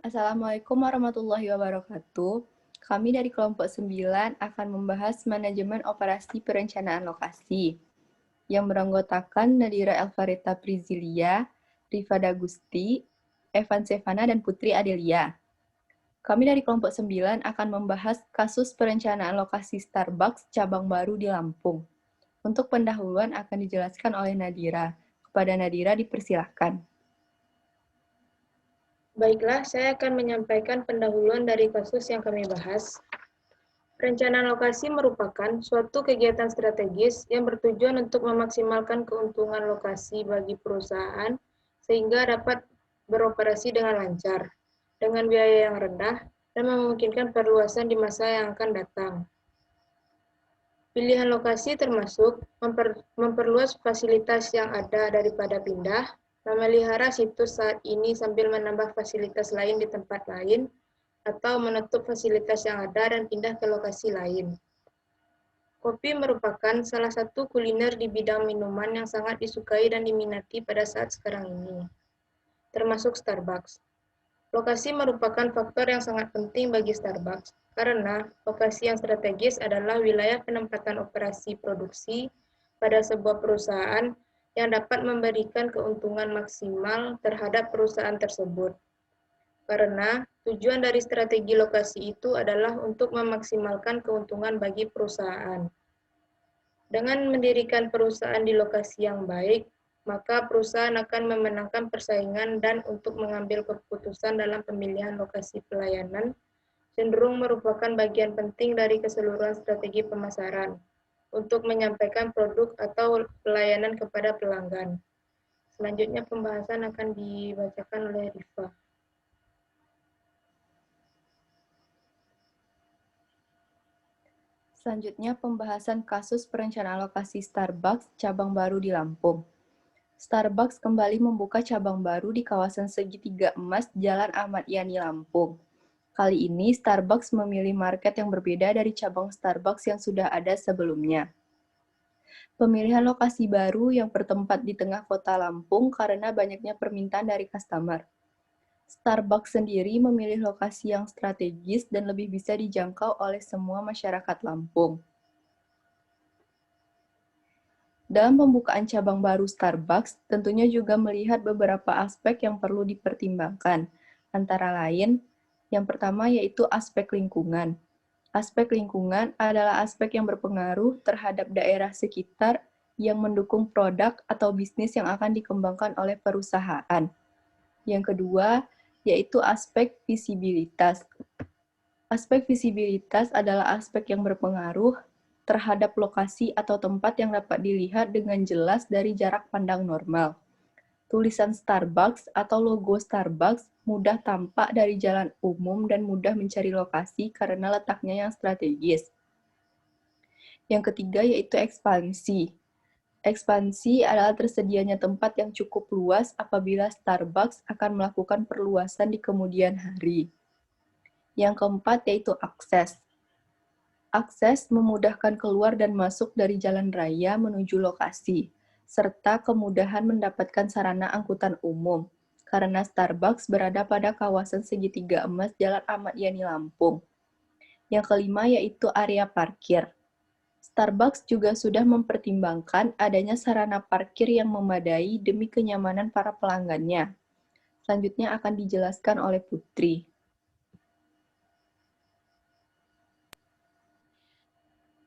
Assalamualaikum warahmatullahi wabarakatuh. Kami dari kelompok 9 akan membahas manajemen operasi perencanaan lokasi yang beranggotakan Nadira Elvareta Prizilia, Rifa Dagusti, Evan Sevana, dan Putri Adelia. Kami dari kelompok 9 akan membahas kasus perencanaan lokasi Starbucks cabang baru di Lampung. Untuk pendahuluan akan dijelaskan oleh Nadira. Kepada Nadira dipersilahkan. Baiklah, saya akan menyampaikan pendahuluan dari kasus yang kami bahas. Perencanaan lokasi merupakan suatu kegiatan strategis yang bertujuan untuk memaksimalkan keuntungan lokasi bagi perusahaan sehingga dapat beroperasi dengan lancar, dengan biaya yang rendah, dan memungkinkan perluasan di masa yang akan datang. Pilihan lokasi termasuk memperluas fasilitas yang ada daripada pindah, memelihara situs saat ini sambil menambah fasilitas lain di tempat lain, atau menutup fasilitas yang ada dan pindah ke lokasi lain. Kopi merupakan salah satu kuliner di bidang minuman yang sangat disukai dan diminati pada saat sekarang ini, termasuk Starbucks. Lokasi merupakan faktor yang sangat penting bagi Starbucks, karena lokasi yang strategis adalah wilayah penempatan operasi produksi pada sebuah perusahaan yang dapat memberikan keuntungan maksimal terhadap perusahaan tersebut. Karena tujuan dari strategi lokasi itu adalah untuk memaksimalkan keuntungan bagi perusahaan. Dengan mendirikan perusahaan di lokasi yang baik, maka perusahaan akan memenangkan persaingan dan untuk mengambil keputusan dalam pemilihan lokasi pelayanan cenderung merupakan bagian penting dari keseluruhan strategi pemasaran untuk menyampaikan produk atau pelayanan kepada pelanggan. Selanjutnya pembahasan akan dibacakan oleh Rifa. Selanjutnya, pembahasan kasus perencanaan lokasi Starbucks cabang baru di Lampung. Starbucks kembali membuka cabang baru di kawasan Segitiga Emas, Jalan Ahmad Yani, Lampung. Kali ini, Starbucks memilih market yang berbeda dari cabang Starbucks yang sudah ada sebelumnya. Pemilihan lokasi baru yang bertempat di tengah kota Lampung karena banyaknya permintaan dari customer. Starbucks sendiri memilih lokasi yang strategis dan lebih bisa dijangkau oleh semua masyarakat Lampung. Dalam pembukaan cabang baru Starbucks, tentunya juga melihat beberapa aspek yang perlu dipertimbangkan. Antara lain, yang pertama yaitu aspek lingkungan. Aspek lingkungan adalah aspek yang berpengaruh terhadap daerah sekitar yang mendukung produk atau bisnis yang akan dikembangkan oleh perusahaan. Yang kedua, yaitu aspek visibilitas. Aspek visibilitas adalah aspek yang berpengaruh terhadap lokasi atau tempat yang dapat dilihat dengan jelas dari jarak pandang normal. Tulisan Starbucks atau logo Starbucks mudah tampak dari jalan umum dan mudah mencari lokasi karena letaknya yang strategis. Yang ketiga yaitu ekspansi. Ekspansi adalah tersedianya tempat yang cukup luas apabila Starbucks akan melakukan perluasan di kemudian hari. Yang keempat yaitu akses. Akses memudahkan keluar dan masuk dari jalan raya menuju lokasi, serta kemudahan mendapatkan sarana angkutan umum, karena Starbucks berada pada kawasan Segitiga Emas Jalan Ahmad Yani, Lampung. Yang kelima yaitu area parkir. Starbucks juga sudah mempertimbangkan adanya sarana parkir yang memadai demi kenyamanan para pelanggannya. Selanjutnya akan dijelaskan oleh Putri.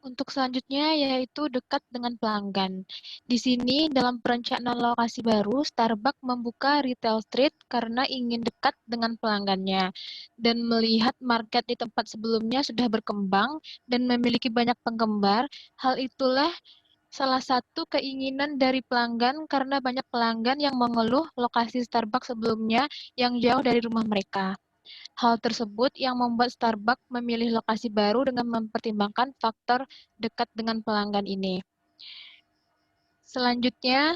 Untuk selanjutnya yaitu dekat dengan pelanggan. Di sini dalam perencanaan lokasi baru, Starbucks membuka retail street karena ingin dekat dengan pelanggannya dan melihat market di tempat sebelumnya sudah berkembang dan memiliki banyak penggemar. Hal itulah salah satu keinginan dari pelanggan karena banyak pelanggan yang mengeluh lokasi Starbucks sebelumnya yang jauh dari rumah mereka. Hal tersebut yang membuat Starbucks memilih lokasi baru dengan mempertimbangkan faktor dekat dengan pelanggan ini. Selanjutnya,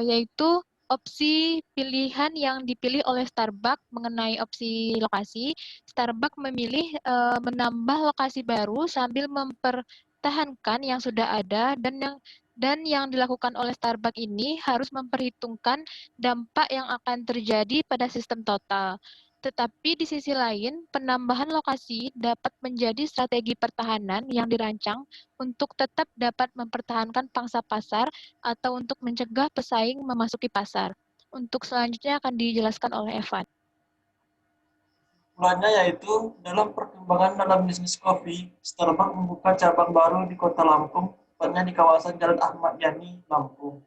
yaitu opsi pilihan yang dipilih oleh Starbucks mengenai opsi lokasi. Starbucks memilih menambah lokasi baru sambil mempertahankan yang sudah ada dan yang Dan yang dilakukan oleh Starbucks ini harus memperhitungkan dampak yang akan terjadi pada sistem total. Tetapi di sisi lain, penambahan lokasi dapat menjadi strategi pertahanan yang dirancang untuk tetap dapat mempertahankan pangsa pasar atau untuk mencegah pesaing memasuki pasar. Untuk selanjutnya akan dijelaskan oleh Evan. Kesimpulannya yaitu, dalam perkembangan dalam bisnis kopi, Starbucks membuka cabang baru di Kota Lampung, tepatnya di kawasan Jalan Ahmad Yani, Lampung.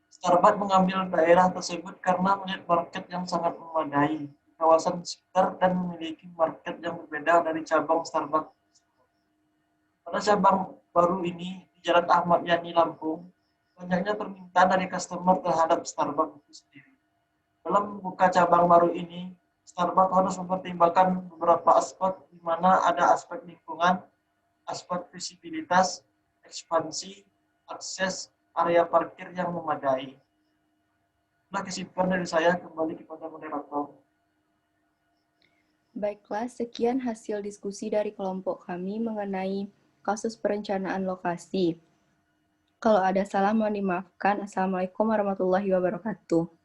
Starbucks mengambil daerah tersebut karena melihat market yang sangat memadai di kawasan sekitar dan memiliki market yang berbeda dari cabang Starbucks. Pada cabang baru ini di Jalan Ahmad Yani, Lampung, banyaknya permintaan dari customer terhadap Starbucks itu sendiri. Dalam membuka cabang baru ini, Starbucks harus mempertimbangkan beberapa aspek, di mana ada aspek lingkungan, aspek visibilitas, ekspansi, akses, area parkir yang memadai. Nah, kesimpulan dari saya, kembali kepada moderator. Baiklah, sekian hasil diskusi dari kelompok kami mengenai kasus perencanaan lokasi. Kalau ada salah, mohon dimaafkan. Assalamualaikum warahmatullahi wabarakatuh.